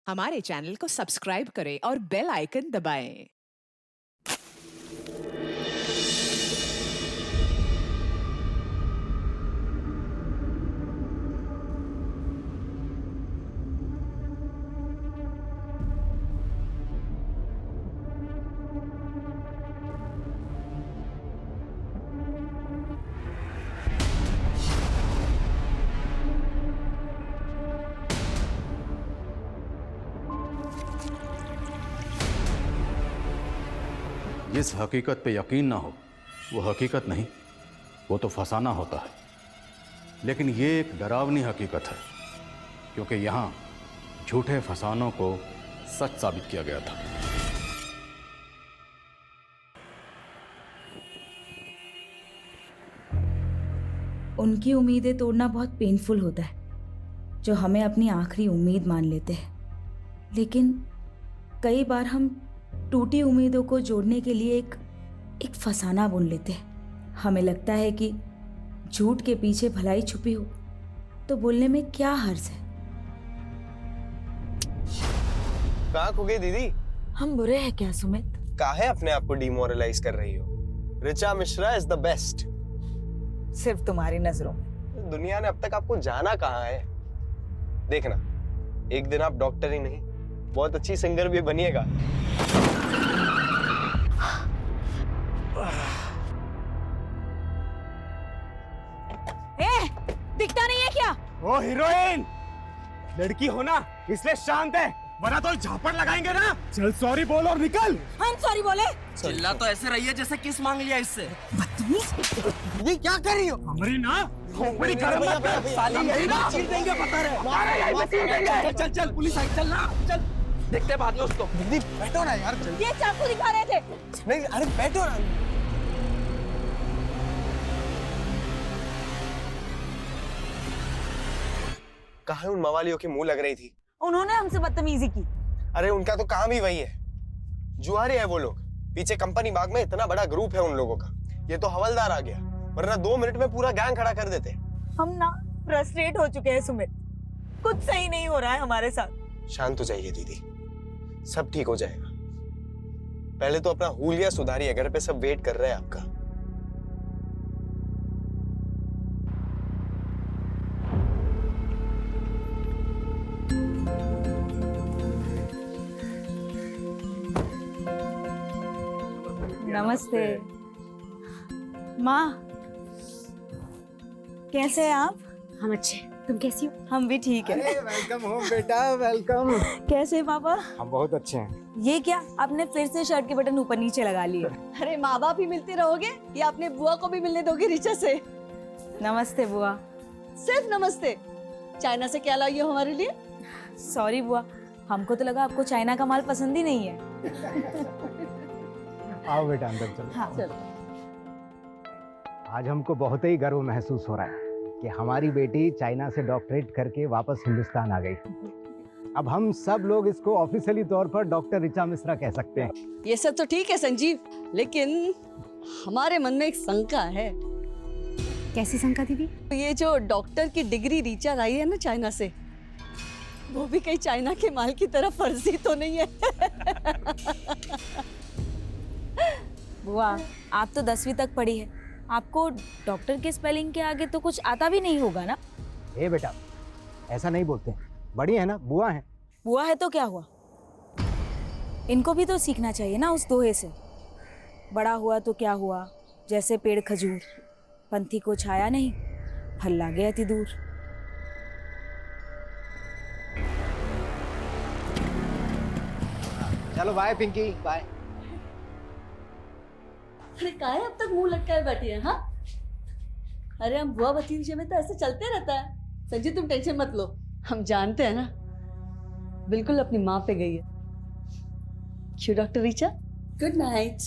हमारे चैनल को सब्सक्राइब करें और बेल आइकन दबाएं। जिस हकीकत पे यकीन ना हो वो हकीकत नहीं, वो तो फसाना होता है। लेकिन ये एक डरावनी हकीकत है, क्योंकि यहाँ झूठे फसानों को सच साबित किया गया था। उनकी उम्मीदें तोड़ना बहुत पेनफुल होता है, जो हमें अपनी आखिरी उम्मीद मान लेते हैं। लेकिन कई बार हम टूटी उम्मीदों को जोड़ने के लिए एक फसाना बुन लेते हैं। हमें लगता है कि झूठ के पीछे भलाई छुपी हो तो बोलने में क्या हर्ज है। कहाँ खो गई दीदी? हम बुरे हैं क्या सुमित? काहे अपने आप को डिमोरलाइज कर रही हो? Richa Mishra is the best. सिर्फ तुम्हारी नजरों में। दुनिया ने अब तक आपको जाना कहाँ है? देखना, एक दिन आप डॉक्टर ही नहीं, बहुत अच्छी सिंगर भी बनिएगा। दिखता नहीं है क्या? ओ हीरोइन, लड़की हो ना इसलिए शांत है, वरना तो झापड़ लगाएंगे ना। चल सॉरी बोल और निकल। हम सॉरी बोले? चिल्ला तो ऐसे रही है जैसे किस मांग लिया इससे। ये क्या कर रही हो? हमारी ना खोपड़ी गरम मत कर, साली यही ना चीर देंगे पता रहे। चल चल पुलिस आई, चल ना चल, देखते बाद में उसको। दीदी बैठो ना यार, जल्दी। ये चाकू दिखा रहे थे। नहीं अरे बैठो ना। कहाँ उन मवालियों की मुंह लग रही थी? उन्होंने हमसे बदतमीजी की। अरे उनका तो काम ही वही है, जुआरे है वो लोग। पीछे कंपनी बाग में इतना बड़ा ग्रुप है उन लोगों का। ये तो हवलदार आ गया, वरना 2 मिनट में पूरा गैंग खड़ा कर देते। हम ना फ्रस्ट्रेट हो चुके हैं सुमित, कुछ सही नहीं हो रहा है हमारे साथ। शांत हो जाइए दीदी, सब ठीक हो जाएगा। पहले तो अपना हुलिया सुधारिए, घर पे सब वेट कर रहे हैं आपका। नमस्ते माँ, कैसे हैं आप? हम अच्छे, तुम कैसी हो? हम भी ठीक है। वेलकम होम बेटा, वेलकम। कैसे हैं पापा? हम बहुत अच्छे हैं। ये क्या, आपने फिर से शर्ट के बटन ऊपर नीचे लगा लिए? अरे माँ बाप ही मिलते रहोगे या अपने बुआ को भी मिलने दोगे ऋचा से? नमस्ते बुआ। सिर्फ नमस्ते? चाइना से क्या लाई हो हमारे लिए? सॉरी बुआ, हमको तो लगा आपको चाइना का माल पसंद ही नहीं है। आओ बेटा अंदर चलो। हाँ चलो। आज हमको बहुत ही गर्व महसूस हो रहा है कि हमारी बेटी चाइना से डॉक्टरेट करके वापस हिंदुस्तान आ गई। अब हम सब लोग इसको ऑफिशियली तौर पर डॉक्टर ऋचा मिश्रा कह सकते हैं। ये सब तो ठीक है संजीव, लेकिन हमारे मन में एक शंका है। कैसी शंका दीदी? ये जो डॉक्टर की डिग्री ऋचा लाई है ना चाइना से, वो भी कहीं चाइना के माल की तरह फर्जी तो नहीं है? बुआ, आप तो 10वीं तक पढ़ी है, आपको डॉक्टर के स्पेलिंग के आगे तो कुछ आता भी नहीं होगा ना? ए बेटा, ऐसा नहीं बोलते, बड़ी है ना, बुआ है। बुआ है तो क्या हुआ, इनको भी तो सीखना चाहिए ना उस दोहे से। बड़ा हुआ तो क्या हुआ, जैसे पेड़ खजूर, पंथी को छाया नहीं, फल लागे अति दूर। चलो बाय पिंकी, बाय। अरे काहे अब तक मुंह लटकाए बैठी है? हाँ, अरे हम बुआ भतीजे में तो ऐसे चलते रहता है। संजीव तुम टेंशन मत लो, हम जानते हैं ना, बिल्कुल अपनी माँ पे गई है। क्यों डॉक्टर ऋचा? Good night.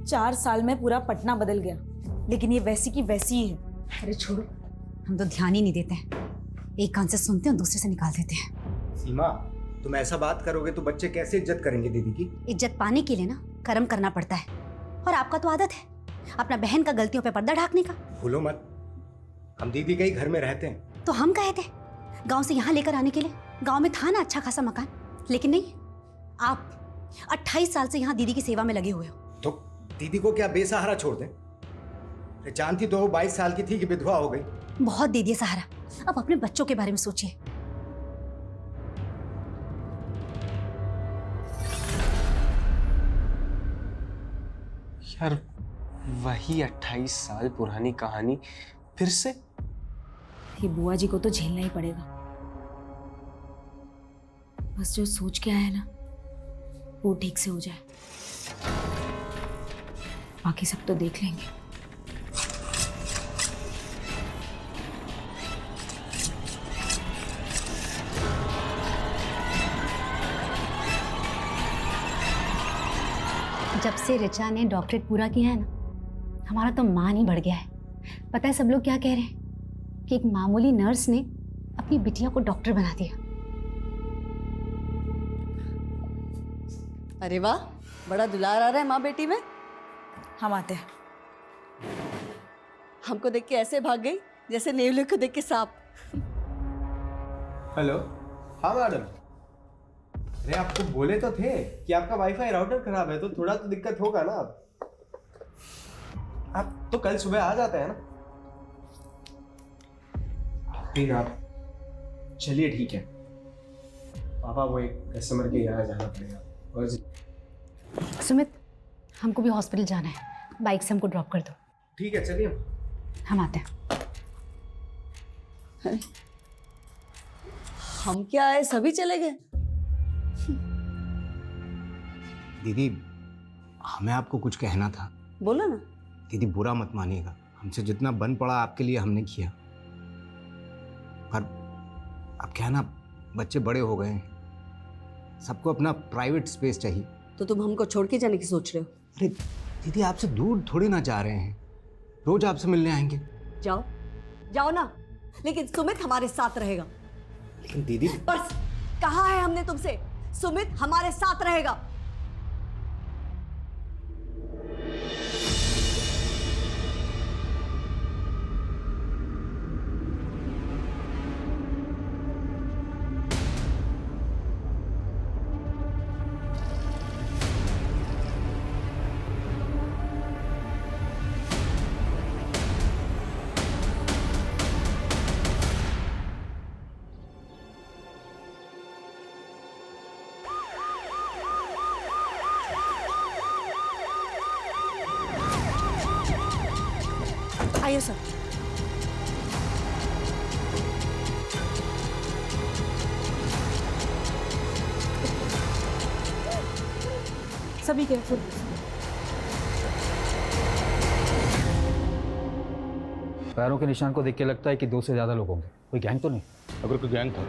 चार साल में पूरा पटना बदल गया, लेकिन ये वैसी की वैसी ही है। अरे छोड़ो, हम तो ध्यान ही नहीं देते हैं, एक कान से सुनते हैं दूसरे से निकाल देते हैं। सीमा, तुम ऐसा बात करोगे तो बच्चे कैसे इज्जत करेंगे दीदी की? इज्जत पाने के लिए ना कर्म करना पड़ता है, और आपका तो आदत है अपना बहन का गलतियों पे पर्दा ढाकने का। भूलो मत, हम दीदी के ही घर में रहते हैं, तो हम कहे थे गांव से यहाँ लेकर आने के लिए। गांव में था ना अच्छा खासा मकान, लेकिन नहीं, आप 28 साल से यहाँ दीदी की सेवा में लगे हुए हो। तो दीदी को क्या बेसहारा छोड़ दें? अरे जानती तो 22 साल की थी कि विधवा हो गई। बहुत दे दिया सहारा, अब अपने बच्चों के बारे में सोचिए। यार वही 28 साल पुरानी कहानी फिर से। ये बुआ जी को तो झेलना ही पड़ेगा। बस जो सोच के आया है ना वो ठीक से हो जाए, बाकी सब तो देख लेंगे। जब से ऋचा ने डॉक्टरेट पूरा किया है ना, हमारा तो मान ही बढ़ गया है। पता है सब लोग क्या कह रहे हैं कि एक मामूली नर्स ने अपनी बिटिया को डॉक्टर बना दिया। अरे वाह, बड़ा दुलार आ रहा है माँ बेटी में। हम आते हैं। हमको देख के ऐसे भाग गई जैसे नेवले को देख के सांप। हेलो। हाँ मैडम। अरे आपको बोले तो थे कि आपका वाईफाई राउटर खराब है, तो थोड़ा तो दिक्कत होगा ना। आप तो कल सुबह आ जाते हैं ना। ठीक है आप चलिए, ठीक है। पापा वो एक कस्टमर के यहाँ जाना पड़ेगा। और सुमित, हमको भी हॉस्पिटल जाना है, बाइक से हमको ड्रॉप कर दो। ठीक है चलिए। हम आते हैं। हम क्या आए, सभी चले गए। दीदी हमें आपको कुछ कहना था। बोलो ना। दीदी बुरा मत मानिएगा, हमसे जितना बन पड़ा आपके लिए हमने किया, पर अब क्या है ना, बच्चे बड़े हो गए हैं, सबको अपना प्राइवेट स्पेस चाहिए। तो तुम हमको छोड़ के जाने की सोच रहे हो? अरे दीदी आपसे दूर थोड़ी ना जा रहे हैं, रोज आपसे मिलने आएंगे। जाओ जाओ ना, लेकिन सुमित हमारे साथ रहेगा। लेकिन दीदी बस कहा है हमने तुमसे, सुमित हमारे साथ रहेगा। आइए सर। सभी केयरफुल। पैरों के निशान को देख के लगता है कि 2 से ज़्यादा लोग होंगे। कोई गैंग तो नहीं? अगर कोई गैंग था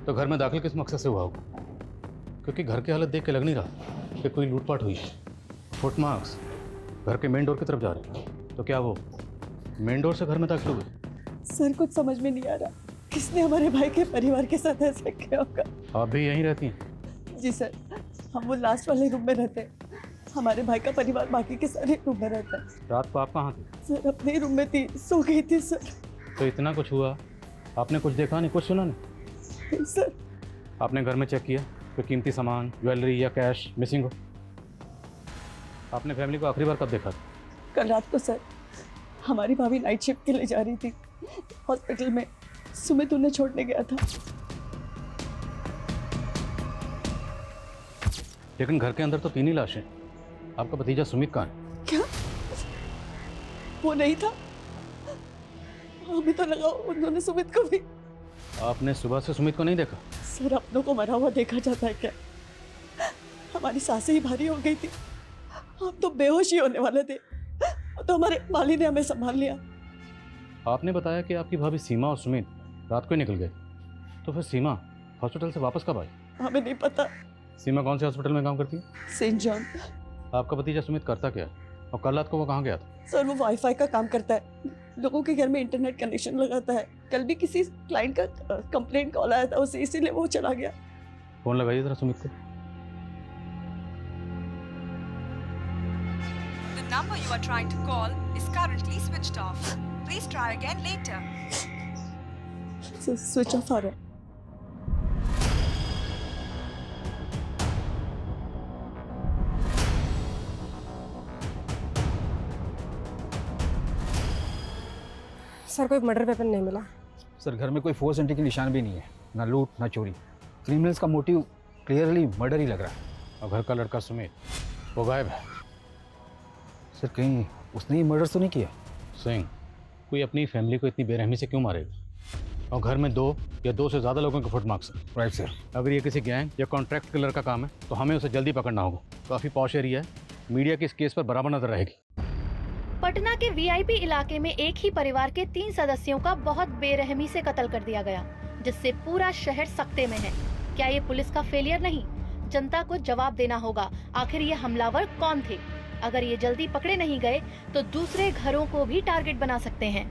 तो घर में दाखिल किस मकसद से हुआ होगा? क्योंकि घर की हालत देख के लग नहीं रहा कि कोई लूटपाट हुई है। फुटमार्क्स घर के मेन डोर की तरफ जा रहे हैं, तो क्या वो मेन डोर से घर में दाखिल हुए? सर कुछ समझ में नहीं आ रहा, किसने हमारे भाई के परिवार के साथ ऐसा किया होगा। आप भी यहीं रहती हैं? जी सर, हम वो लास्ट वाले रूम में रहते हैं। हमारे भाई का परिवार बाकी के सारे रूम में रहता है। रात को आप कहाँ थे? सर अपने रूम में थी, सो गई थी सर। तो इतना कुछ हुआ, आपने कुछ देखा नहीं, कुछ सुना नहीं? सर आपने घर में चेक किया कोई कीमती सामान, ज्वेलरी या कैश मिसिंग हो? आपने फैमिली को आखिरी बार कब देखा? कल रात को सर, हमारी भाभी नाइट शिफ्ट के लिए जा रही थी हॉस्पिटल में, सुमित उन्हें छोड़ने गया था। लेकिन घर के अंदर तो 3 ही लाशें। आपका भतीजा सुमित कहाँ है? क्या वो नहीं था? हमें तो लगा उन्होंने सुमित को भी। आपने सुबह से सुमित को नहीं देखा? सर अपनों को मरा हुआ देखा जाता है क्या? हमारी सांसें ही भारी हो गई थी, हम तो बेहोश ही होने वाले थे। तो हमारे माली ने हमें संभाल लिया। आपने बताया कि आपकी भाभी सीमा और सुमित रात को ही निकल गए, तो फिर सीमा हॉस्पिटल से वापस कब आई? हमें नहीं पता। सीमा कौन से हॉस्पिटल में काम करती है? Saint John. आपका भतीजा सुमित करता क्या है, और कल रात को वो कहाँ गया था? सर वो वाईफाई का काम करता है, लोगों के घर में इंटरनेट कनेक्शन लगाता है। कल भी किसी क्लाइंट का कंप्लेंट कॉल आया था उसे, इसीलिए वो चला गया। फोन लगाइए जरा सुमित को। The number you are trying to call is currently switched off. Please try again later. Switch off आ रहा है। सर कोई मर्डर वेपन नहीं मिला। सर घर में कोई फोर्स एंट्री के निशान भी नहीं है, ना लूट ना चोरी। क्रिमिनल्स का मोटिव क्लियरली मर्डर ही लग रहा है। और घर का लड़का सुमित वो गायब है। सर कहीं उसने ही मर्डर तो नहीं किया? सिंह, कोई अपनी फैमिली को इतनी बेरहमी से क्यों मारेगा? और घर में 2 या 2 से ज़्यादा लोगों के फुटमार्क्स हैं। Right sir. अगर ये किसी गैंग या कॉन्ट्रैक्ट किलर का काम है तो हमें उसे जल्दी पकड़ना होगा। काफ़ी पॉश एरिया है, मीडिया की इस केस पर बराबर नजर रहेगी। पटना के वीआईपी इलाके में एक ही परिवार के 3 सदस्यों का बहुत बेरहमी से कत्ल कर दिया गया, जिससे पूरा शहर सख्ते में है। क्या ये पुलिस का फेलियर नहीं? जनता को जवाब देना होगा, आखिर ये हमलावर कौन थे? अगर ये जल्दी पकड़े नहीं गए तो दूसरे घरों को भी टारगेट बना सकते हैं।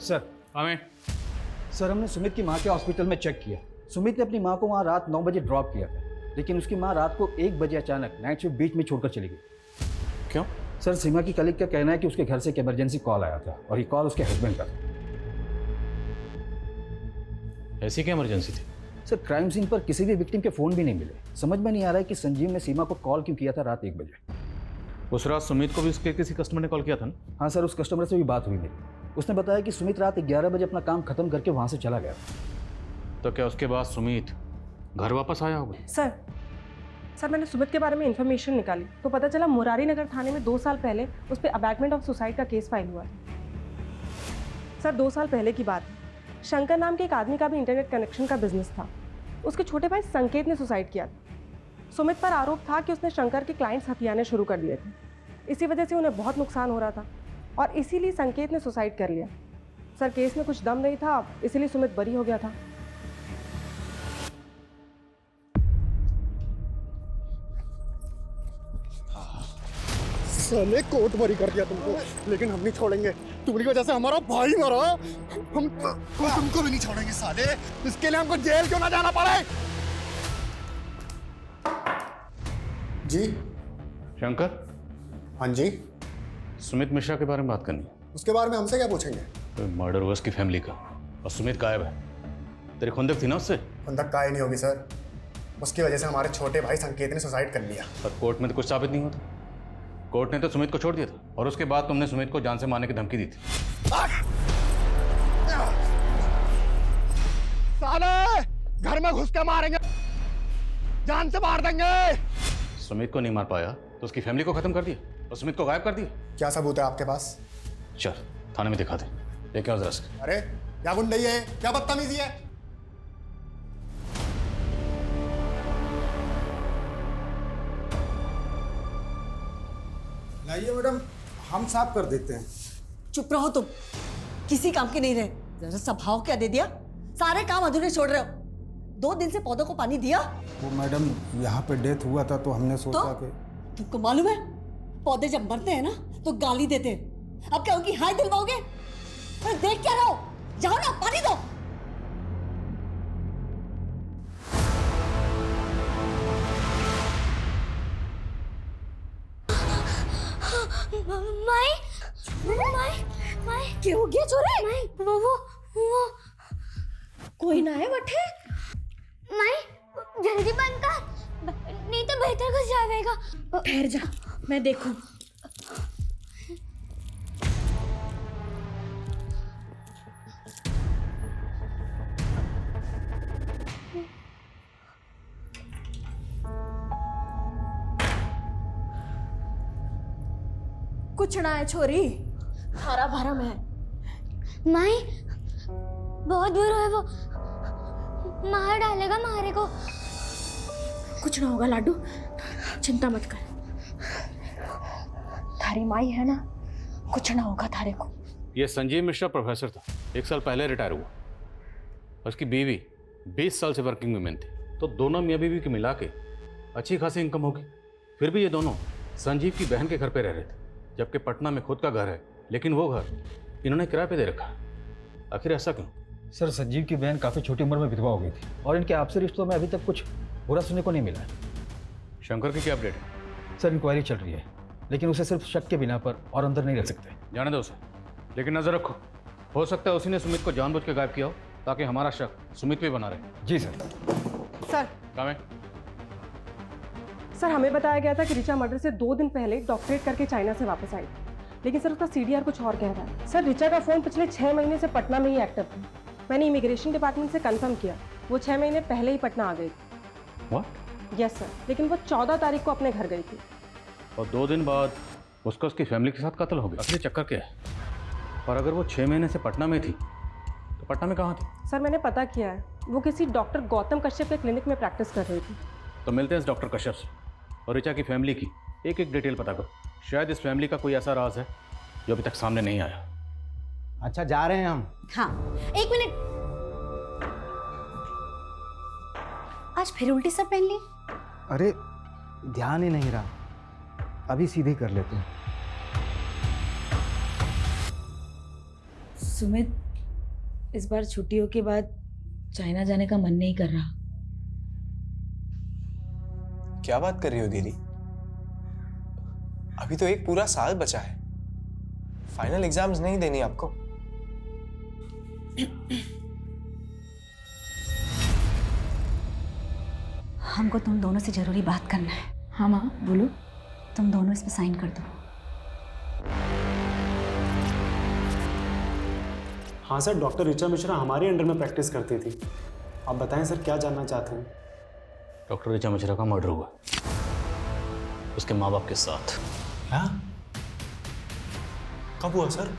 सर हमें सर हमने सुमित की माँ के हॉस्पिटल में चेक किया। सुमित ने अपनी माँ को वहाँ रात 9 बजे ड्रॉप किया था, लेकिन उसकी माँ रात को 1 बजे अचानक नाइट शिफ्ट बीच में छोड़कर चली गई। क्यों? सर सीमा की कलीग का कहना है कि उसके घर से एक इमरजेंसी कॉल आया था और ये कॉल उसके हस्बैंड का था। ऐसी क्या इमरजेंसी थी? सर क्राइम सीन पर किसी भी विक्टिम के फ़ोन भी नहीं मिले। समझ में नहीं आ रहा है कि संजीव ने सीमा को कॉल क्यों किया था रात 1 बजे। उस रात सुमित को भी उसके किसी कस्टमर ने कॉल किया था ना? हाँ सर, उस कस्टमर से भी बात हुई मेरी। उसने बताया कि सुमित रात 11 बजे अपना काम खत्म करके वहाँ से चला गया। तो क्या उसके बाद सुमित घर वापस आया होगा? सर मैंने सुमित के बारे में इंफॉर्मेशन निकाली तो पता चला मुरारी नगर थाने में 2 साल पहले उस पर अबैटमेंट ऑफ सुसाइड का केस फाइल हुआ था। सर 2 साल पहले की बात है। शंकर नाम के एक आदमी का भी इंटरनेट कनेक्शन का बिजनेस था। उसके छोटे भाई संकेत ने सुसाइड किया था। सुमित पर आरोप था कि उसने शंकर के क्लाइंट्स हथियाने शुरू कर दिए थे। इसी वजह से उन्हें बहुत नुकसान हो रहा था और इसीलिए संकेत ने सुसाइड कर लिया। सर केस में कुछ दम नहीं था, इसीलिए सुमित बरी हो गया था। साले कोर्ट मरी कर दिया तुमको, लेकिन हम नहीं छोड़ेंगे। तुम्हारी वजह से हमारा भाई मरा, हम तुमको भी नहीं छोड़ेंगे साले। इसके लिए हमको जेल क्यों ना जाना पड़े? जी शंकर। हाँ जी। सुमित मिश्रा के बारे में बात करनी है। उसके बारे में हमसे क्या पूछेंगे? तो मर्डर हुआ उसकी फैमिली का और सुमित गायब है। तेरी खुंदक थी ना उससे? खुंदक काय नहीं होगी सर, उसकी वजह से हमारे छोटे भाई संकेत ने सुसाइड कर लिया। पर कोर्ट में तो कुछ साबित नहीं होता। कोर्ट ने तो सुमित को छोड़ दिया था और उसके बाद तुमने सुमित को जान से मारने की धमकी दी थी। साले घर में घुस के मारेंगे, जान से मार देंगे। सुमित को नहीं मार पाया तो उसकी फैमिली को खत्म कर दिया और सुमित को गायब कर दिया। क्या सबूत है आपके पास? चल थाने में दिखा दे। लेके आओ जरा से। अरे क्या गुंडई है, क्या बदतमीजी है? लाइए मैडम, हम साफ कर देते हैं। चुप रहो तुम, किसी काम के नहीं रहे। जरा सा भाव क्या दे दिया, सारे काम अधूरे छोड़ रहे हो। 2 दिन से पौधों को पानी दिया? वो मैडम यहाँ पे डेथ हुआ था तो हमने सोचा कि तुमको मालूम है पौधे जब मरते हैं ना तो गाली देते हैं। अब क्या उनकी हाय दिलवाओगे? अरे देख क्या रहो, जाओ ना पानी दो। माई माई माई क्या हो गया छोरे? माई वो कोई ना है बटे। माई जल्दी बंद कर, नहीं तो बेहतर कुछ जाएगा। ठहर जा, मैं देखूं। कुछ ना है छोरी, हरा भरा में है। माई बहुत बुरा है वो, मार डालेगा मारे को। कुछ ना होगा लाडू, चिंता मत कर। थारी माई है ना, कुछ ना होगा थारे को। ये संजीव मिश्रा प्रोफेसर था, 1 साल पहले रिटायर हुआ। उसकी बीवी 20 साल से वर्किंग वुमेन थी, तो दोनों मियाँ बीवी के मिला के अच्छी खासी इनकम होगी। फिर भी ये दोनों संजीव की बहन के घर पे रह रहे थे, जबकि पटना में खुद का घर है, लेकिन वो घर इन्होंने किराए पे दे रखा। आखिर ऐसा क्यों? सर संजीव की बहन काफ़ी छोटी उम्र में विधवा हो गई थी और इनके आपसी रिश्तों में अभी तक कुछ बुरा सुनने को नहीं मिला है। शंकर की क्या अपडेट है? सर इंक्वायरी चल रही है, लेकिन उसे सिर्फ शक के बिना पर और अंदर नहीं रख सकते। जाने दो उसे। लेकिन नजर रखो, हो सकता है उसी ने सुमित को जानबूझ के गायब किया हो ताकि हमारा शक सुमित पे बना रहे। जी सर। सर काम है। सर हमें बताया गया था कि रिचा मर्डर से 2 दिन पहले डॉक्टरेट करके चाइना से वापस आई, लेकिन सर उसका सीडीआर कुछ और कह रहा है। सर रिचा का फ़ोन पिछले 6 महीने से पटना में ही एक्टिव था। मैंने इमिग्रेशन डिपार्टमेंट से कंफर्म किया, वो 6 महीने पहले ही पटना आ गई थी। व्हाट? यस सर, लेकिन वो 14 तारीख को अपने घर गई थी। और 2 दिन बाद उसका उसकी फैमिली के साथ कत्ल हो गया। असली चक्कर क्या है? और अगर वो 6 महीने से पटना में थी तो पटना में कहाँ थी? सर मैंने पता किया है, वो किसी डॉक्टर गौतम कश्यप के क्लिनिक में प्रैक्टिस कर रही थी। तो मिलते हैं इस डॉक्टर कश्यप से और रिचा की फैमिली की एक एक डिटेल पता करो। शायद इस फैमिली का कोई ऐसा राज है जो अभी तक सामने नहीं आया। अच्छा जा रहे हैं हम। हाँ 1 मिनट, आज फिर उल्टी सब पहन ली? अरे ध्यान ही नहीं रहा, अभी सीधे कर लेते हैं। सुमित, इस बार छुट्टियों के बाद चाइना जाने का मन नहीं कर रहा। क्या बात कर रही हो दीदी? अभी तो एक पूरा साल बचा है, फाइनल एग्जाम्स नहीं देनी आपको? हमको तुम दोनों से जरूरी बात करना है। हाँ माँ बोलो। तुम दोनों इस पे साइन कर दो। हाँ सर, डॉक्टर ऋचा मिश्रा हमारे अंडर में प्रैक्टिस करती थी। आप बताएं सर, क्या जानना चाहते हैं? डॉक्टर ऋचा मिश्रा का मर्डर हुआ उसके माँ बाप के साथ। क्या? कब हुआ सर?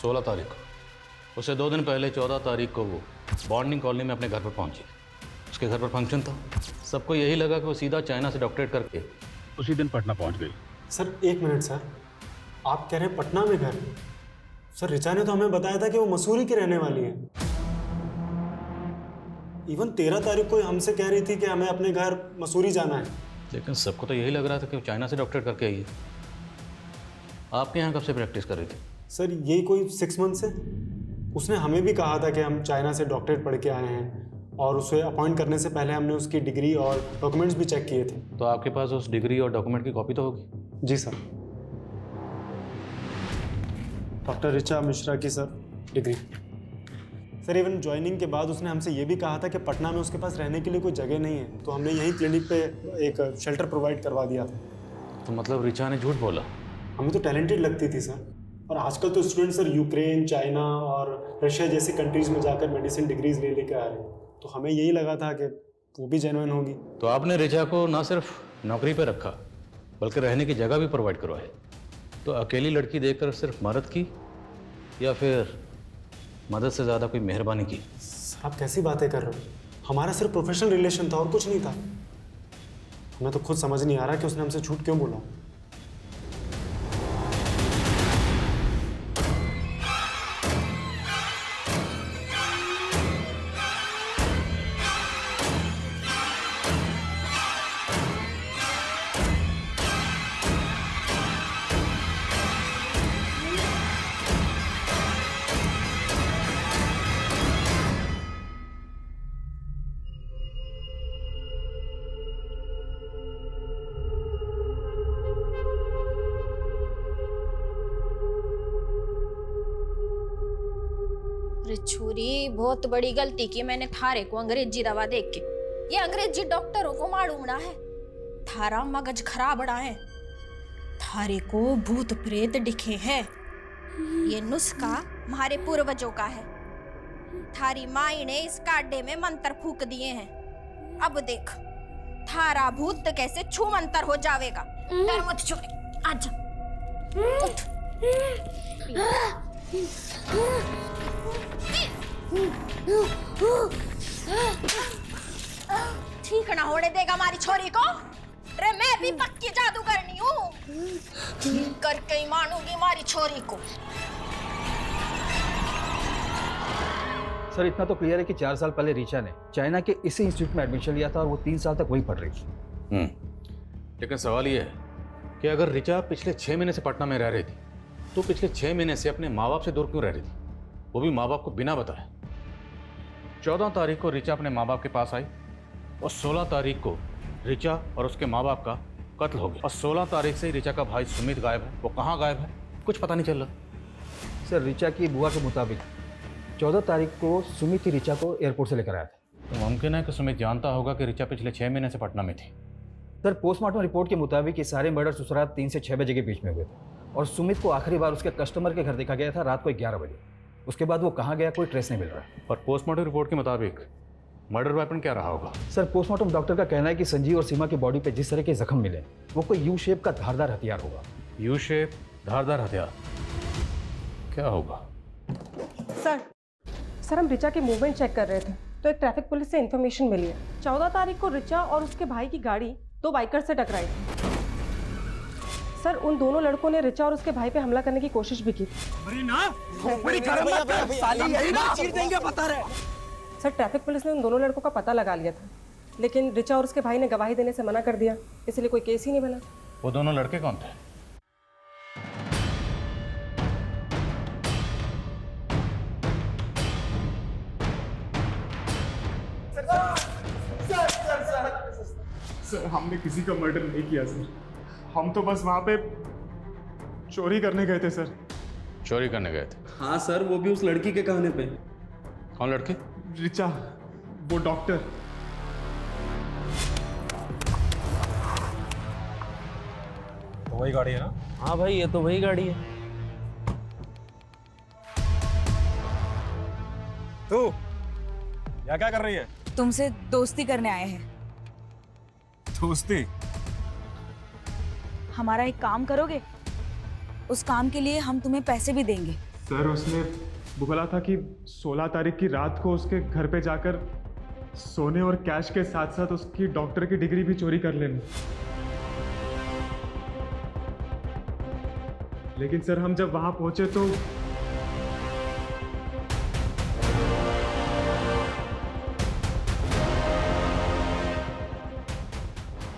16 तारीख को। उससे 2 दिन पहले 14 तारीख को वो बॉन्डिंग कॉलोनी में अपने घर पर पहुंची। उसके घर पर फंक्शन था, सबको यही लगा कि वो सीधा चाइना से डॉक्टरेट करके उसी दिन पटना पहुंच गई। सर 1 मिनट सर, आप कह रहे हैं पटना में घर? सर ऋचा ने तो हमें बताया था कि वो मसूरी की रहने वाली है। इवन 13 तारीख को हमसे कह रही थी कि हमें अपने घर मसूरी जाना है। लेकिन सबको तो यही लग रहा था कि वो चाइना से डॉक्टरेट करके आई है। आपके यहाँ कब से प्रैक्टिस कर रही थी? सर यही कोई 6 मंथ से। उसने हमें भी कहा था कि हम चाइना से डॉक्टरेट पढ़ के आए हैं, और उसे अपॉइंट करने से पहले हमने उसकी डिग्री और डॉक्यूमेंट्स भी चेक किए थे। तो आपके पास उस डिग्री और डॉक्यूमेंट की कॉपी तो होगी? जी सर। डॉक्टर ऋचा मिश्रा की sir degree. Sir even joining के बाद उसने हमसे ये भी कहा था कि पटना में उसके पास रहने के लिए कोई जगह नहीं है, तो हमने यहीं क्लिनिक पे एक शेल्टर प्रोवाइड करवा दिया था। तो मतलब ऋचा ने झूठ बोला? हमें तो टैलेंटेड लगती थी सर, और आजकल तो स्टूडेंट सर यूक्रेन, चाइना और रशिया जैसी कंट्रीज में जाकर मेडिसिन डिग्रीज ले लेकर आ रहे हैं, तो हमें यही लगा था कि वो भी जेन्युइन होगी। तो आपने ऋचा को ना सिर्फ नौकरी पे रखा बल्कि रहने की जगह भी प्रोवाइड करवाई। तो अकेली लड़की देखकर सिर्फ मदद की या फिर मदद से ज़्यादा कोई मेहरबानी की? सर आप कैसी बातें कर रहे हो? हमारा सिर्फ प्रोफेशनल रिलेशन था और कुछ नहीं था। हमें तो खुद समझ नहीं आ रहा कि उसने हमसे झूठ क्यों बोला। छुरी बहुत बड़ी गलती की मैंने थारे को अंग्रेजी दवा देख के। ये अंग्रेजी डॉक्टरों को मालूम ना है, थारा मगज खराब बड़ा है। थारे को भूत प्रेत दिखे हैं, ये नुस्खा हमारे पूर्वजों का है। थारी माई ने इस काडे में मंत्र फूक दिए हैं। अब देख थारा भूत कैसे छू मंतर हो जावेगा। डर मत छोरे, आजा उठ। ठीक ना होने देगा हमारी छोरी को? रे मैं भी पक्की जादूगरनी हूँ, ठीक करके ही मानूंगी हमारी छोरी को। सर इतना तो क्लियर है कि 4 साल पहले ऋचा ने चाइना के इसी इंस्टीट्यूट में एडमिशन लिया था और वो 3 साल तक वहीं पढ़ रही थी। लेकिन सवाल ये है कि अगर ऋचा पिछले 6 महीने से पटना में रह रही थी तो पिछले 6 महीने से अपने माँ बाप से दूर क्यों रह रही थी, वो भी माँ बाप को बिना बताए? 14 तारीख को ऋचा अपने माँ बाप के पास आई और 16 तारीख को ऋचा और उसके माँ बाप का कत्ल हो गया। और 16 तारीख से ही ऋचा का भाई सुमित गायब है। वो कहाँ गायब है कुछ पता नहीं चल रहा। सर रिचा की बुआ के मुताबिक 14 तारीख को सुमित ही रिचा को एयरपोर्ट से लेकर आया था। तो मुमकिन है कि सुमित जानता होगा कि रिचा पिछले 6 महीने से पटना में थी। सर पोस्टमार्टम रिपोर्ट के मुताबिक ये सारे मर्डर्स उस रात 3 से 6 बजे के बीच में हुए थे और सुमित को आखिरी बार उसके कस्टमर के घर देखा गया था रात को 11 बजे। उसके बाद वो कहाँ गया कोई ट्रेस नहीं मिल रहा है। और पोस्टमार्टम रिपोर्ट के मुताबिक मर्डर वेपन क्या रहा होगा? सर पोस्टमार्टम डॉक्टर का कहना है कि संजीव और सीमा की बॉडी पे जिस तरह के जख्म मिले वो कोई यू शेप का धारदार हथियार होगा। यू शेप धारदार हथियार क्या होगा? सर हम रिचा की मूवमेंट चेक कर रहे थे तो एक ट्रैफिक पुलिस से इन्फॉर्मेशन मिली है 14 तारीख को रिचा और उसके भाई की गाड़ी 2 बाइकर से टकराई थी। सर उन दोनों लड़कों ने रिचा और उसके भाई पे हमला करने की कोशिश भी की थी। सर ट्रैफिक पुलिस ने उन दोनों लड़कों का पता लगा लिया था लेकिन रिचा और उसके भाई ने गवाही देने से मना कर दिया, इसलिए कोई केस ही नहीं बना। वो दोनों लड़के कौन थे? सर हमने किसी का मर्डर नहीं किया सर, हम तो बस वहाँ पे चोरी करने गए थे सर। चोरी करने गए थे? हाँ सर, वो भी उस लड़की के कहने पे। कौन लड़की? रिचा, वो डॉक्टर। तो वही गाड़ी है ना? हाँ भाई ये तो वही गाड़ी है। तू यहाँ क्या कर रही है? तुमसे दोस्ती करने आए हैं। दोस्ती? हमारा एक काम करोगे? उस काम के लिए हम तुम्हें पैसे भी देंगे। सर उसने बोला था कि 16 तारीख की रात को उसके घर पे जाकर सोने और कैश के साथ साथ उसकी डॉक्टर की डिग्री भी चोरी कर लेना। लेकिन सर हम जब वहां पहुंचे तो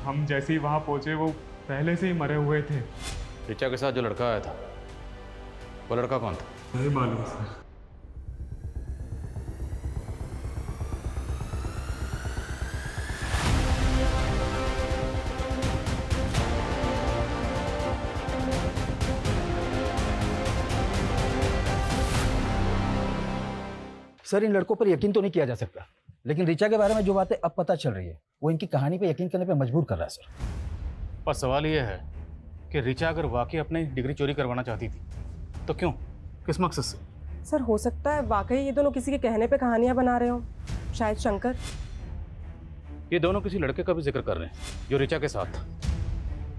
हम जैसे ही वहां पहुंचे वो पहले से ही मरे हुए थे। रिचा के साथ जो लड़का आया था वो लड़का कौन था? नहीं मालूम सर। सर इन लड़कों पर यकीन तो नहीं किया जा सकता लेकिन रिचा के बारे में जो बातें अब पता चल रही है वो इनकी कहानी पे यकीन करने पे मजबूर कर रहा है सर। पर सवाल ये है कि रिचा अगर वाकई अपनी डिग्री चोरी करवाना चाहती थी तो क्यों, किस मकसद से? सर हो सकता है वाकई ये दोनों किसी के कहने पे कहानियां बना रहे हो, शायद शंकर। ये दोनों किसी लड़के का भी जिक्र कर रहे हैं जो रिचा के साथ था।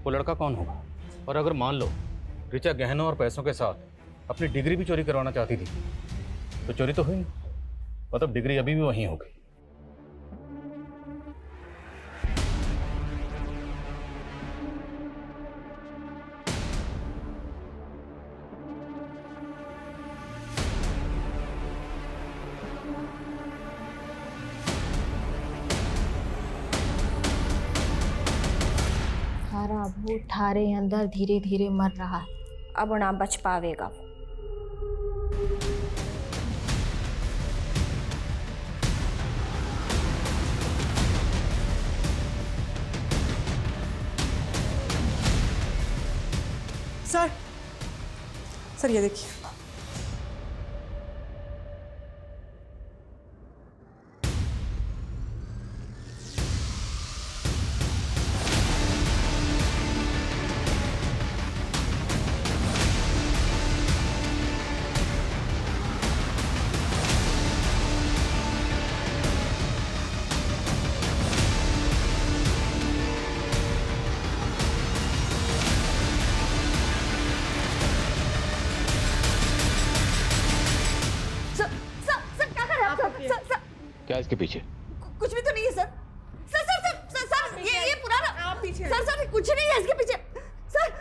वो लड़का कौन होगा? और अगर मान लो रिचा गहनों और पैसों के साथ अपनी डिग्री भी चोरी करवाना चाहती थी तो चोरी तो हुई नहीं, मतलब डिग्री अभी भी वहीं होगी। थारा भूत थारे अंदर धीरे धीरे मर रहा है, अब ना बच पावेगा वो। सर ये देखिए। क्या इसके पीछे? कुछ भी तो नहीं है sir. Sir sir sir sir sir ये पुराना आप पीछे। सर सर कुछ नहीं है इसके पीछे। सर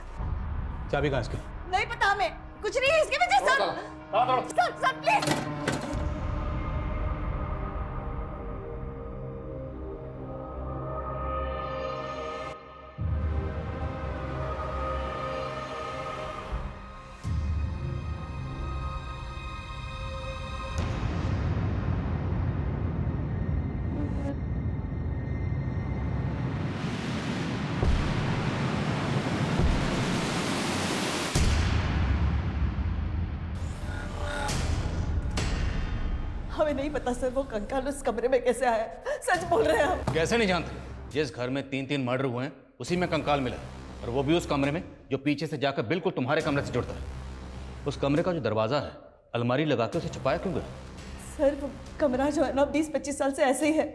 चाबी कहाँ इसकी? नहीं पता हमें, कुछ नहीं है इसके पीछे सर। Sir sir please. हमें नहीं पता सर वो कंकाल उस कमरे में कैसे आया। सच बोल रहे हैं हम। कैसे नहीं जानते? जिस घर में 3-3 मर्डर हुए हैं उसी में कंकाल मिला है, और वो भी उस कमरे में जो पीछे से जाकर बिल्कुल तुम्हारे कमरे से जुड़ता है। उस कमरे का जो दरवाजा है अलमारी लगा के उसे छुपाया क्यों गया? सर वो कमरा जो है ना 20-25 साल से ऐसे ही है।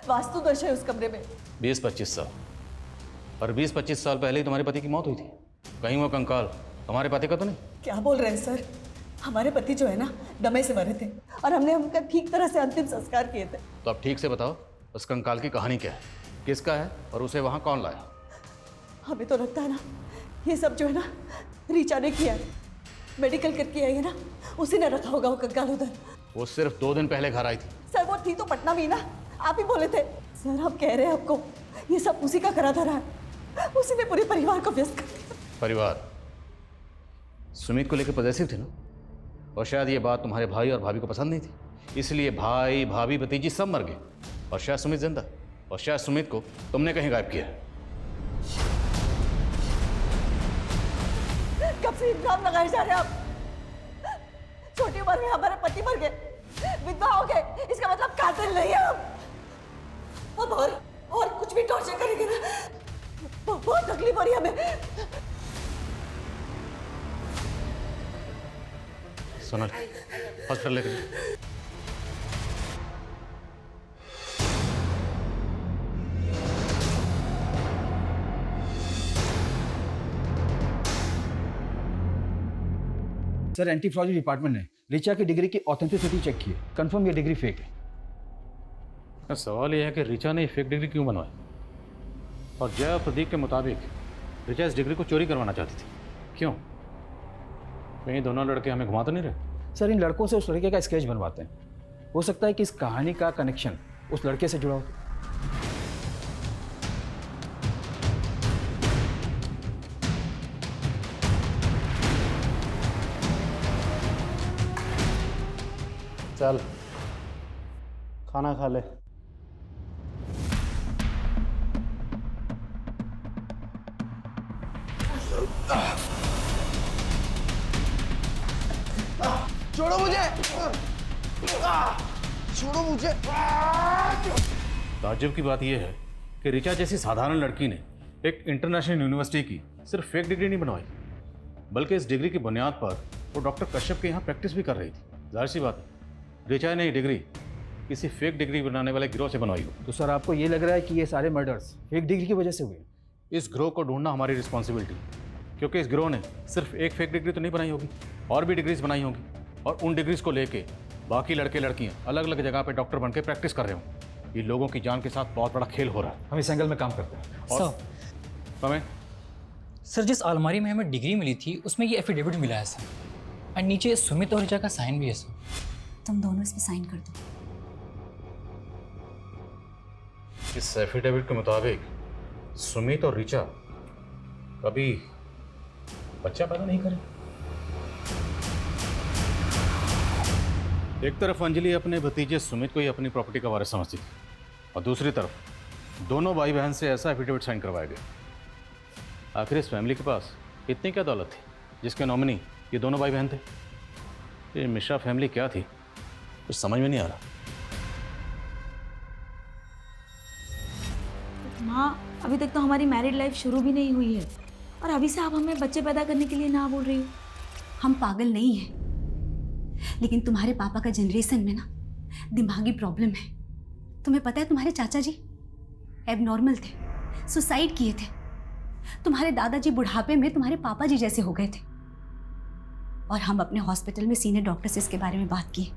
वास्तु दोष है उस कमरे में। 20-25 साल? और 20-25 साल पहले ही तुम्हारे पति की मौत हुई थी। कहीं वो कंकाल तुम्हारे पति का तो नहीं? क्या बोल रहे हैं सर? हमारे पति जो है ना दमे से मरे थे और हमने उनका ठीक तरह से अंतिम संस्कार किए थे। तो अब ठीक से बताओ उस कंकाल की कहानी क्या है, किसका है और उसे वहाँ कौन लाया? हमें तो लगता है ना ये सब जो है ना रीचा ने किया है। मेडिकल करके आई है ना, उसी ने रखा होगा वो कंकाल उधर। वो सिर्फ 2 दिन पहले घर आई थी। सर वो थी तो पटना में ही ना, आप ही बोले थे। सर हम कह रहे हैं आपको ये सब उसी का करा धरा है, उसी ने पूरे परिवार को व्यस्त कर दिया। परिवार? सुमित को लेकर पॉजिटिव थे ना, और शायद ये बात तुम्हारे भाई और भाभी को पसंद नहीं थी, इसलिए भाई भाभी भतीजी सब मर गए, और शायद सुमित जिंदा, और शायद सुमित को तुमने कहीं गायब किया। कब से इल्जाम लगाए जा रहे हैं आप? छोटी उम्र में हमारे पति मर गए, विधवा हो गए, इसका मतलब कातिल नहीं है हम। अब और कुछ भी टॉर्चर करेंगे ना, बहुत तकलीफ हो रही है हमें। सोनल हॉस्पिटल लेकर सर एंटी फ्रॉड डिपार्टमेंट ने रिचा की डिग्री की ऑथेंटिसिटी चेक की है, कंफर्म ये डिग्री फेक है। सवाल यह है कि रिचा ने फेक डिग्री क्यों बनवाई, और जय और प्रदीप के मुताबिक रिचा इस डिग्री को चोरी करवाना चाहती थी। क्यों? कहीं दोनों लड़के हमें घुमा तो नहीं रहे? सर इन लड़कों से उस लड़के का स्केच बनवाते हैं, हो सकता है कि इस कहानी का कनेक्शन उस लड़के से जुड़ा हो। चल खाना खा ले। छोड़ो मुझे, छोड़ो मुझे। ताज्जुब की बात यह है कि रिचा जैसी साधारण लड़की ने एक इंटरनेशनल यूनिवर्सिटी की सिर्फ फेक डिग्री नहीं बनवाई, बल्कि इस डिग्री की बुनियाद पर वो डॉक्टर कश्यप के यहाँ प्रैक्टिस भी कर रही थी। जाहिर सी बात है रिचा ने ये डिग्री किसी फेक डिग्री बनाने वाले गिरोह से बनवाई हो। तो सर आपको ये लग रहा है कि ये सारे मर्डर्स फेक डिग्री की वजह से हुए? इस गिरोह को ढूंढना हमारी रिस्पॉन्सिबिलिटी, क्योंकि इस गिरोह ने सिर्फ एक फेक डिग्री तो नहीं बनाई होगी, और भी डिग्रीज बनाई होंगी, और उन डिग्रीज को लेके बाकी लड़के लड़कियां अलग अलग जगह पे डॉक्टर बन के प्रैक्टिस कर रहे हों। ये लोगों की जान के साथ बहुत बड़ा खेल हो रहा है। हम इस एंगल में काम करते हैं। और सर जिस अलमारी में हमें डिग्री मिली थी उसमें ये एफिडेविट मिला है सर, और नीचे सुमित और रिचा का साइन भी है सर। तुम दोनों इसमें साइन कर दो। इस एफिडेविट के मुताबिक सुमित और रिचा कभी बच्चा पैदा नहीं करें। एक तरफ अंजलि अपने भतीजे सुमित को ही अपनी प्रॉपर्टी का वारिस समझती थी, और दूसरी तरफ दोनों भाई बहन से ऐसा एफिडेविट साइन करवाया गया। आखिर इस फैमिली के पास इतनी क्या दौलत थी जिसके नॉमिनी ये दोनों भाई बहन थे? ये मिश्रा फैमिली क्या थी कुछ समझ में नहीं आ रहा। माँ अभी तक तो हमारी मैरिड लाइफ शुरू भी नहीं हुई है, और अभी से आप हमें बच्चे पैदा करने के लिए ना बोल रही हो। हम पागल नहीं हैं, लेकिन तुम्हारे पापा का जनरेशन में ना दिमागी प्रॉब्लम है। तुम्हें पता है तुम्हारे चाचा जी एबनॉर्मल थे, सुसाइड किए थे। तुम्हारे दादाजी बुढ़ापे में तुम्हारे पापा जी जैसे हो गए थे, और हम अपने हॉस्पिटल में सीनियर डॉक्टर से इसके बारे में बात की।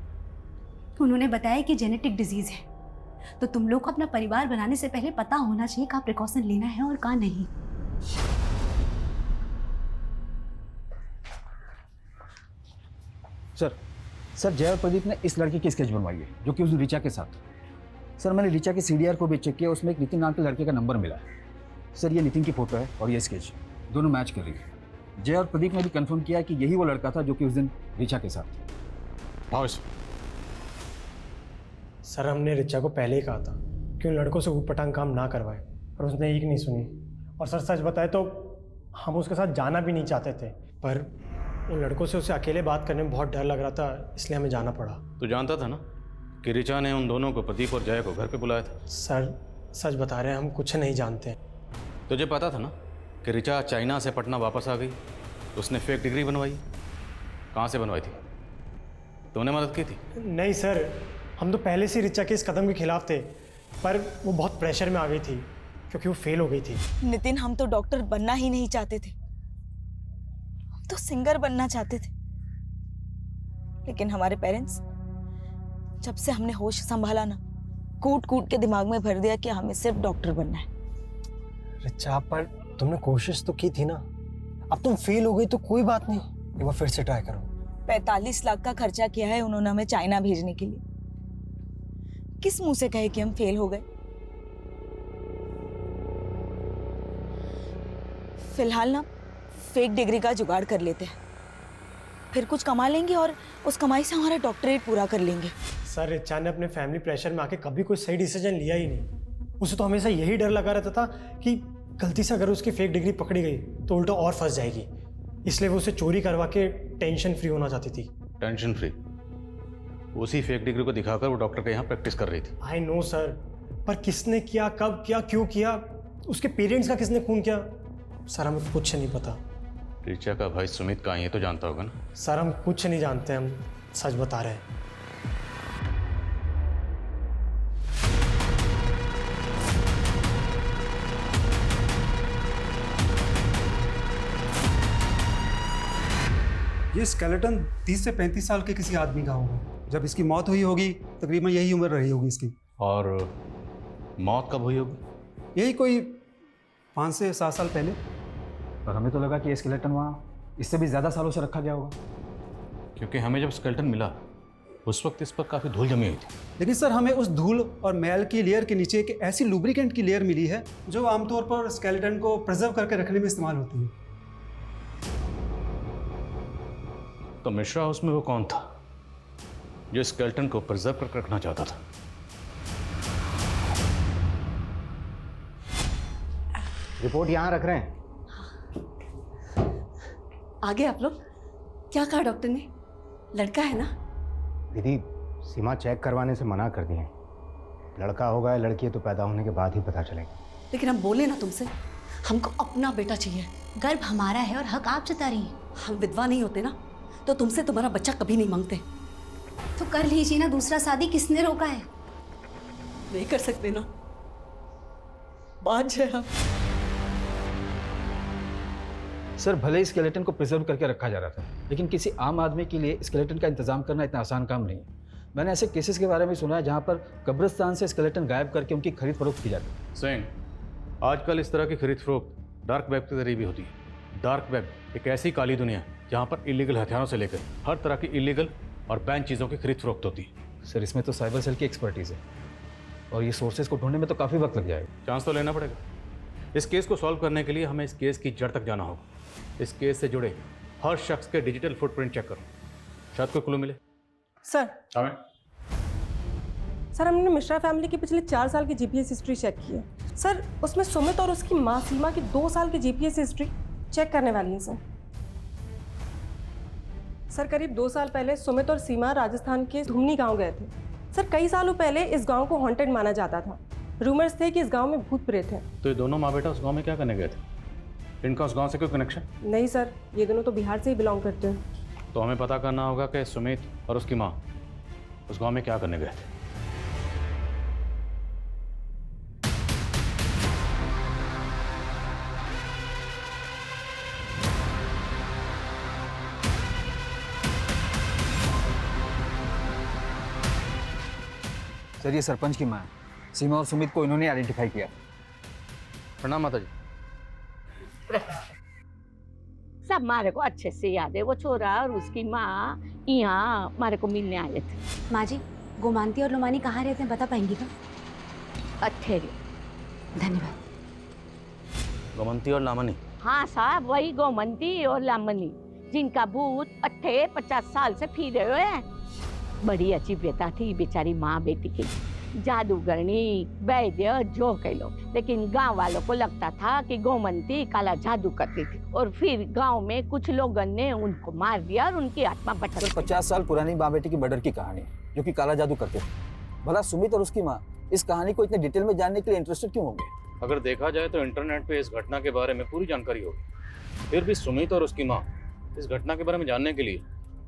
उन्होंने बताया कि जेनेटिक डिजीज है, तो तुम लोग को अपना परिवार बनाने से पहले पता होना चाहिए कहाँ प्रिकॉशन लेना है और कहाँ नहीं। सर जय और प्रदीप ने इस लड़के की स्केच बनवाई है जो कि उस रिचा के साथ। सर मैंने रिचा के CDR को भी चेक किया, उसमें एक नितिन नाम के लड़के का नंबर मिला है। सर ये नितिन की फोटो है और ये स्केच दोनों मैच कर रही है। जय और प्रदीप ने भी कंफर्म किया कि यही वो लड़का था जो कि उस दिन रिचा के साथ। सर हमने रिचा को पहले ही कहा था कि उन लड़कों से ऊटपटांग काम ना करवाए, और उसने एक नहीं सुनी। और सर सच बताए तो हम उसके साथ जाना भी नहीं चाहते थे, पर उन लड़कों से उसे अकेले बात करने में बहुत डर लग रहा था, इसलिए हमें जाना पड़ा। तो जानता था ना कि ऋचा ने उन दोनों को, प्रदीप और जय को, घर पे बुलाया था। सर सच बता रहे हैं, हम कुछ नहीं जानते। तुझे पता था ना कि ऋचा चाइना से पटना वापस आ गई, तो उसने फेक डिग्री बनवाई। कहाँ से बनवाई थी? तूने मदद की थी? नहीं सर, हम तो पहले से ऋचा के इस कदम के खिलाफ थे, पर वो बहुत प्रेशर में आ गई थी क्योंकि वो फेल हो गई थी। नितिन, हम तो डॉक्टर बनना ही नहीं चाहते थे, हम तो सिंगर बनना चाहते थे। लेकिन हमारे पेरेंट्स, जब से हमने होश संभाला ना, कूट कूट के दिमाग में भर दिया कि हमें सिर्फ डॉक्टर बनना है। ऋचा, पर तुमने कोशिश तो की थी ना। अब तुम फेल हो गई तो कोई बात नहीं, एक बार फिर से ट्राई करो। 45 लाख का खर्चा किया है उन्होंने हमें चाइना भेजने के लिए। किस मुंह से कहे कि हम फेल हो गए? फिलहाल ना फेक डिग्री का जुगाड़ कर लेते हैं, फिर कुछ कमा लेंगे और उस कमाई से हमारा डॉक्टरेट पूरा कर लेंगे। सर, ऋचा ने अपने फैमिली प्रेशर में आके कभी कोई सही डिसीजन लिया ही नहीं। उसे तो हमेशा यही डर लगा रहता था कि गलती से अगर उसकी फेक डिग्री पकड़ी गई तो उल्टा और फंस जाएगी, इसलिए वो उसे चोरी करवा के टेंशन फ्री होना चाहती थी। Tension free? उसी फेक डिग्री को दिखाकर वो डॉक्टर के यहाँ प्रैक्टिस कर रही थी। आई नो सर, पर किसने किया, कब किया, क्यों किया, उसके पेरेंट्स का किसने खून किया, सर हमें कुछ नहीं पता। ऋचा का भाई सुमित कहाँ है, ये तो जानता होगा ना? सर हम कुछ नहीं जानते, हम सच बता रहे हैं। ये स्केलेटन 30 से 35 साल के किसी आदमी का होगा। जब इसकी मौत हुई होगी तकरीबन यही उम्र रही होगी इसकी। और मौत कब हुई होगी? यही कोई 5 से 7 साल पहले। पर हमें तो लगा कि ये स्केलेटन वहाँ इससे भी ज़्यादा सालों से रखा गया होगा, क्योंकि हमें जब स्केलेटन मिला उस वक्त इस पर काफ़ी धूल जमी हुई थी। लेकिन सर, हमें उस धूल और मैल की लेयर के नीचे एक ऐसी लुब्रिकेंट की लेयर मिली है जो आमतौर पर स्केलेटन को प्रिजर्व करके रखने में इस्तेमाल होती है। तो मिश्रा हाउस में वो कौन था जो स्केलेटन को प्रिजर्व करके रखना चाहता था? रिपोर्ट यहाँ रख रहे हैं। आगे आप लोग, क्या कहा डॉक्टर ने? लड़का है ना? दीदी, सीमा चेक करवाने से मना कर दिए। लड़का होगा या लड़की है तो पैदा होने के बाद ही पता चलेगा। लेकिन हम बोले ना तुमसे, हमको अपना बेटा चाहिए। गर्भ हमारा है और हक आप जता रही हैं। हम विधवा नहीं होते ना तो तुमसे तुम्हारा बच्चा कभी नहीं मांगते। तो कर लीजिए ना दूसरा शादी, किसने रोका है? नहीं कर सकते ना, बात है हम। सर भले ही स्केलेटन को प्रिजर्व करके रखा जा रहा था, लेकिन किसी आम आदमी के लिए स्केलेटन का इंतजाम करना इतना आसान काम नहीं है। मैंने ऐसे केसेस के बारे में सुना है जहाँ पर कब्रिस्तान से स्केलेटन गायब करके उनकी खरीद फरोख्त की जाती है। सिंह, आजकल इस तरह की खरीद फरोख्त डार्क वेब के जरिए भी होती है। डार्क वेब एक ऐसी काली दुनिया है जहाँ पर इलीगल हथियारों से लेकर हर तरह की इलीगल और बैन चीज़ों की खरीद फरोख्त होती है। सर इसमें तो साइबर सेल की एक्सपर्टीज़ है और ये सोर्सेज को ढूंढने में तो काफ़ी वक्त लग जाएगा। चांस तो लेना पड़ेगा। इस केस को सॉल्व करने के लिए हमें इस केस की जड़ तक जाना होगा। इस केस से जुड़े हर शख्स के डिजिटल फुटप्रिंट चेक करो, शायद कोई क्लू मिले। सर हमें सर हमने मिश्रा फैमिली की पिछले 4 साल की जीपीएस हिस्ट्री चेक की है सर। उसमें सुमित और उसकी माँ सीमा की 2 साल की जीपीएस हिस्ट्री चेक करने वाली है सर। सर करीब 2 साल पहले सुमित और सीमा राजस्थान के धुमनी गांव गए थे सर। कई सालों पहले इस गांव को हॉन्टेड माना जाता था। रूमर्स थे कि इस गांव में भूत प्रेत हैं। तो ये दोनों माँ बेटा उस गांव में क्या करने गए थे? इनका उस गांव से कोई कनेक्शन? नहीं सर, ये दोनों तो बिहार से ही बिलोंग करते हैं। तो हमें पता करना होगा कि सुमित और उसकी माँ उस गांव में क्या करने गए थे। सर ये सरपंच की माँ है। सीमा और सुमित को इन्होंने आइडेंटिफाई किया। प्रणाम माता जी। सब मारे को अच्छे से याद है। वो छोरा और उसकी माँ यहाँ मारे को मिलने आए थे। माँ जी, गोमांती और लोमानी कहाँ रहते हैं बता पाएंगी क्या? अठेरे। धन्यवाद। गोमंती और लामनी? हाँ साहब, वही गोमंती और लामनी जिनका भूत 50 साल से फिर रहे हैं। बड़ी अच्छी व्यथा थी बेचारी माँ बेटी की। जादूगरनी, वैद्य जो कह लो, लेकिन गांव वालों को लगता था कि गोमंती काला जादू करती थी और फिर गांव में कुछ लोगों ने उनको मार दिया और उनकी आत्मा भटक। 50 साल पुरानी माँ बेटी की मर्डर की कहानी जो कि काला जादू करते थे। भला सुमित और उसकी माँ इस कहानी को इतने डिटेल में जानने के लिए इंटरेस्टेड क्यों होंगे? अगर देखा जाए तो इंटरनेट पे इस घटना के बारे में पूरी जानकारी होगी, फिर भी सुमित और उसकी माँ इस घटना के बारे में जानने के लिए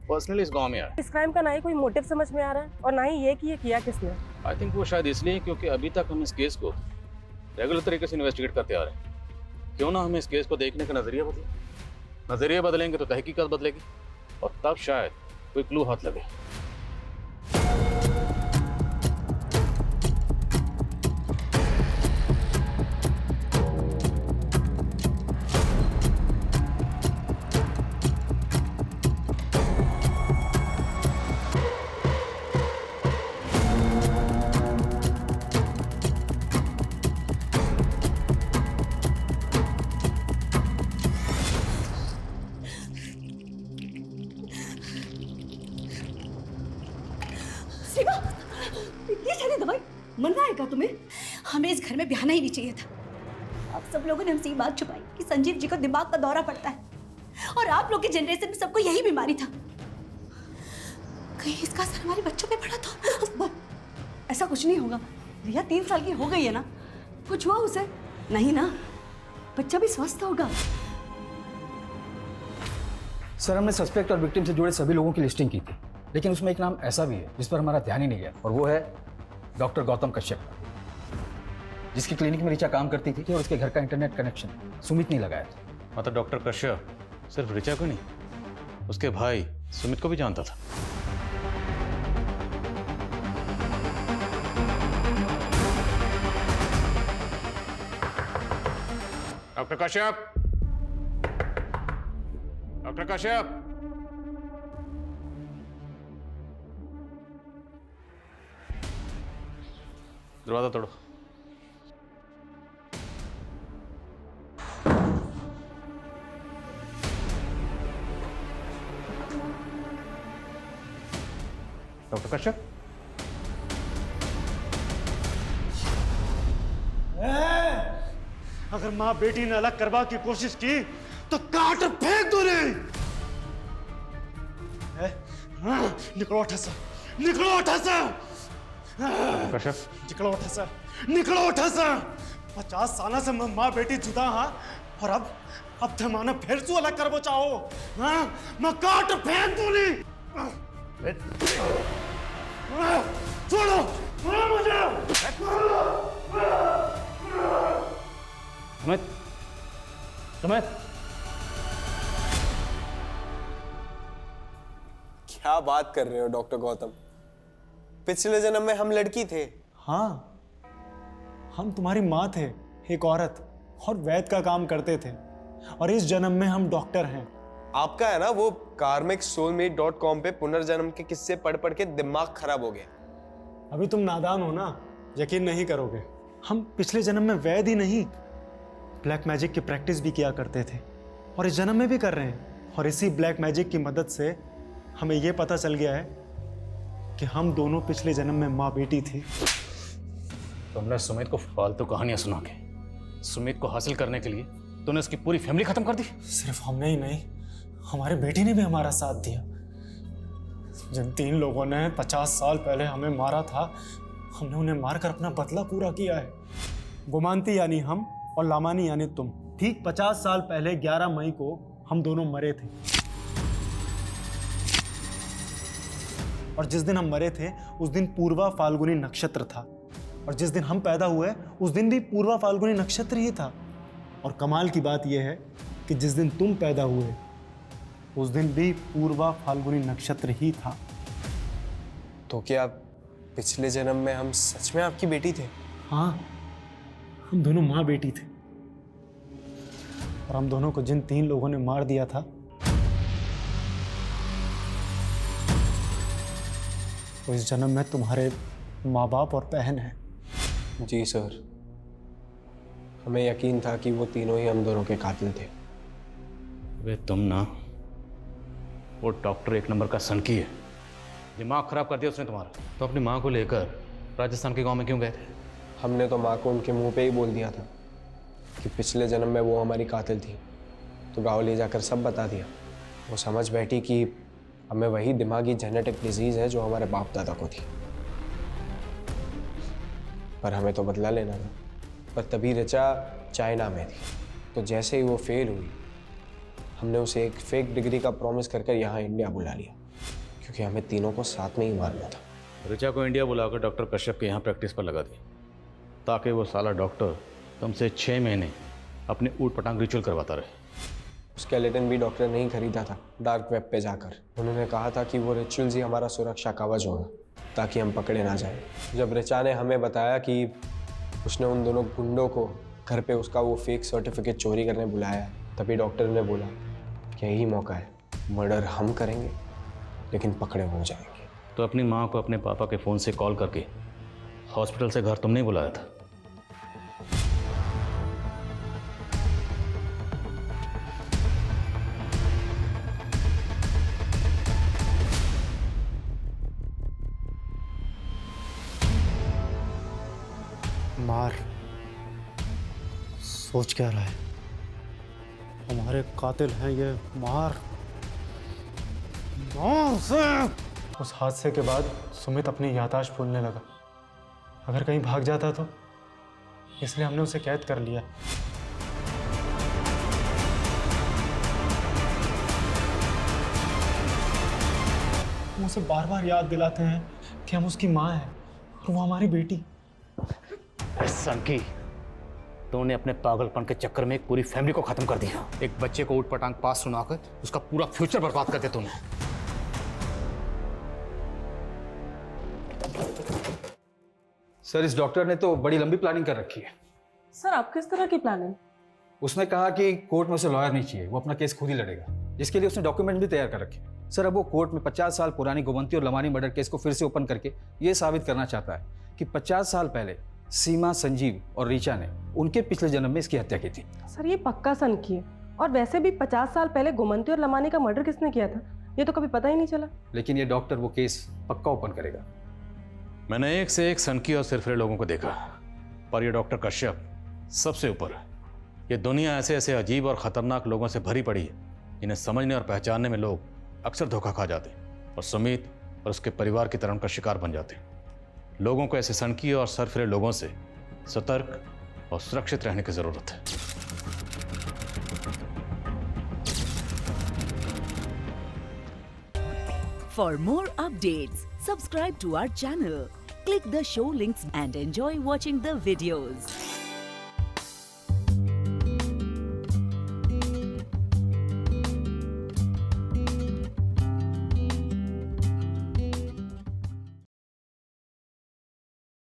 पर्सनली इस गांव में आए। इस क्राइम का ना ही कोई मोटिव समझ में आ रहा है और ना ही ये कि ये किया किसने। आई थिंक वो शायद इसलिए क्योंकि अभी तक हम इस केस को रेगुलर तरीके से इन्वेस्टिगेट करते आ रहे हैं। क्यों ना हमें इस केस को देखने का नजरिया बदले। नजरिया बदलेंगे तो तहकीकात बदलेगी और तब शायद कोई क्लू हाथ लगे। शिवा, इतनी सारी दवाई मरना है क्या तुम्हें? हमें इस घर में ब्याहना ही नहीं चाहिए था। आप सब लोगों ने हमसे ये बात छुपाई कि संजीव जी को दिमाग का दौरा पड़ता है और आप लोग की जनरेशन में सबको यही बीमारी था। कहीं इसका असर हमारे बच्चों पे पड़ा तो? ऐसा कुछ नहीं होगा। रिया 3 साल की हो गई है ना, कुछ हुआ उसे? नहीं ना, बच्चा भी स्वस्थ होगा। सर, हमने सस्पेक्ट और विक्टिम से जुड़े सभी लोगों की लिस्टिंग की थी, लेकिन उसमें एक नाम ऐसा भी है जिस पर हमारा ध्यान ही नहीं गया, और वो है डॉक्टर गौतम कश्यप, जिसकी क्लिनिक में ऋचा काम करती थी और उसके घर का इंटरनेट कनेक्शन सुमित ने लगाया था। मतलब डॉक्टर कश्यप सिर्फ ऋचा को नहीं, उसके भाई सुमित को भी जानता था। डॉक्टर कश्यप, डॉक्टर कश्यप, दरवाजा तोड़ो। डॉक्टर कश्यप, अगर माँ बेटी ने अलग करवा की कोशिश की तो काट फेंक दो रे। निकलो उठा सा, निकलो उठा सा, कश्यप निकलो उठा सा, निकलो उठा सा। 50 साल से मैं माँ बेटी जुदा हाँ, और अब जमाना फिर से अलग करवो चाहो। हाँ, मैं काट फेंक दूँ नहीं। छोड़ो, छोड़ो मुझे। सुमित, सुमित, क्या बात कर रहे हो डॉक्टर गौतम? पिछले जन्म में हम लड़की थे। हाँ, हम तुम्हारी माँ थे, एक औरत, और वैद्य का काम करते थे, और इस जन्म में हम डॉक्टर हैं। आपका है ना वो karmicsoulmate.com पे पुनर्जन्म के किस्से पढ़ पढ़ के दिमाग खराब हो गया। अभी तुम नादान हो ना, यकीन नहीं करोगे। हम पिछले जन्म में वैद्य ही नहीं, ब्लैक मैजिक की प्रैक्टिस भी किया करते थे, और इस जन्म में भी कर रहे हैं। और इसी ब्लैक मैजिक की मदद से हमें यह पता चल गया है कि हम दोनों पिछले जन्म में माँ बेटी थी। तुमने सुमित को फालतू कहानियां सुना के सुमित को हासिल करने के लिए तूने उसकी पूरी फैमिली खत्म कर दी। सिर्फ हमने ही नहीं, हमारी बेटी ने भी हमारा साथ दिया। जिन 3 लोगों ने 50 साल पहले हमें मारा था, हमने उन्हें मारकर अपना बदला पूरा किया है। गुमानती यानी हम और लामानी यानी तुम। ठीक 50 साल पहले 11 मई को हम दोनों मरे थे, और जिस दिन हम मरे थे उस दिन पूर्वा फाल्गुनी नक्षत्र था, और जिस दिन हम पैदा हुए उस दिन भी पूर्वा फाल्गुनी नक्षत्र ही था। और कमाल की बात यह है कि जिस दिन तुम पैदा हुए उस दिन भी पूर्वा फाल्गुनी नक्षत्र ही था। तो क्या पिछले जन्म में हम सच में आपकी बेटी थे? हाँ, हम दोनों माँ बेटी थे, और हम दोनों को जिन 3 लोगों ने मार दिया था, वो इस जन्म में तुम्हारे माँ बाप और बहन हैं। जी सर, हमें यकीन था कि वो तीनों ही हम दोनों के कातिल थे। वे तुम ना, वो डॉक्टर 1 नंबर का सनकी है, दिमाग खराब कर दिया उसने तुम्हारा। तो अपनी माँ को लेकर राजस्थान के गांव में क्यों गए थे? हमने तो माँ को उनके मुंह पे ही बोल दिया था कि पिछले जन्म में वो हमारी कातिल थी, तो गाँव ले जाकर सब बता दिया। वो समझ बैठी कि हमें वही दिमागी जेनेटिक डिजीज़ है जो हमारे बाप दादा को थी। पर हमें तो बदला लेना था। पर तभी ऋचा चाइना में थी, तो जैसे ही वो फेल हुई हमने उसे एक फेक डिग्री का प्रॉमिस कर यहाँ इंडिया बुला लिया, क्योंकि हमें तीनों को साथ में ही मारना था। ऋचा को इंडिया बुलाकर डॉक्टर कश्यप के यहाँ प्रैक्टिस पर लगा दी, ताकि वो साला डॉक्टर तुमसे 6 महीने अपने ऊट पटांग रिचुअल करवाता रहे। स्केलेटन भी डॉक्टर ने ही खरीदा था डार्क वेब पे जाकर। उन्होंने कहा था कि वो रिचुअल्स ही हमारा सुरक्षा कवच होगा, ताकि हम पकड़े ना जाएं। जब ऋचा ने हमें बताया कि उसने उन दोनों गुंडों को घर पे उसका वो फेक सर्टिफिकेट चोरी करने बुलाया, तभी डॉक्टर ने बोला कि यही मौका है, मर्डर हम करेंगे लेकिन पकड़े हो जाएंगे। तो अपनी माँ को अपने पापा के फ़ोन से कॉल करके हॉस्पिटल से घर तुमने ही बुलाया था। मार, सोच क्या रहा है? हमारे कातिल हैं ये। मार से। उस हादसे के बाद सुमित अपनी याददाश्त भूलने लगा। अगर कहीं भाग जाता तो, इसलिए हमने उसे कैद कर लिया। हम उसे बार बार याद दिलाते हैं कि हम उसकी माँ हैं और वो हमारी बेटी। सनकी, तूने अपने पागलपन के चक्कर में एक पूरी फैमिली को खत्म कर दिया। एक बच्चे को ऊट पटांग पास सुनाकर उसका पूरा फ्यूचर बर्बाद कर दिया तूने। सर, इस डॉक्टर ने तो बड़ी लंबी प्लानिंग कर रखी है। सर, आप किस तरह की प्लानिंग? उसने कहा कि कोर्ट में उसे लॉयर नहीं चाहिए, वो अपना केस खुद ही लड़ेगा, जिसके लिए उसने डॉक्यूमेंट भी तैयार कर रखे। सर, अब वो कोर्ट में 50 साल पुरानी गोमंती और लमानी मर्डर केस को फिर से ओपन करके ये साबित करना चाहता है कि 50 साल पहले सीमा, संजीव और ऋचा ने उनके पिछले जन्म में इसकी हत्या की थी। सर, ये पक्का सनकी है। और वैसे भी 50 साल पहले गोमंती और लमानी का मर्डर किसने किया था, ये तो कभी पता ही नहीं चला। लेकिन ये डॉक्टर वो केस पक्का ओपन करेगा। मैंने एक से एक सनकी और सिरफिरे लोगों को देखा, पर ये डॉक्टर कश्यप सबसे ऊपर है। ये दुनिया ऐसे ऐसे अजीब और ख़तरनाक लोगों से भरी पड़ी है, इन्हें समझने और पहचानने में लोग अक्सर धोखा खा जाते हैं और सुमित और उसके परिवार की तरह उनका शिकार बन जाते हैं। लोगों को ऐसे सनकी और सरफिरे लोगों से सतर्क और सुरक्षित रहने की ज़रूरत है। For more updates, subscribe to our channel, click the show links and enjoy watching the videos.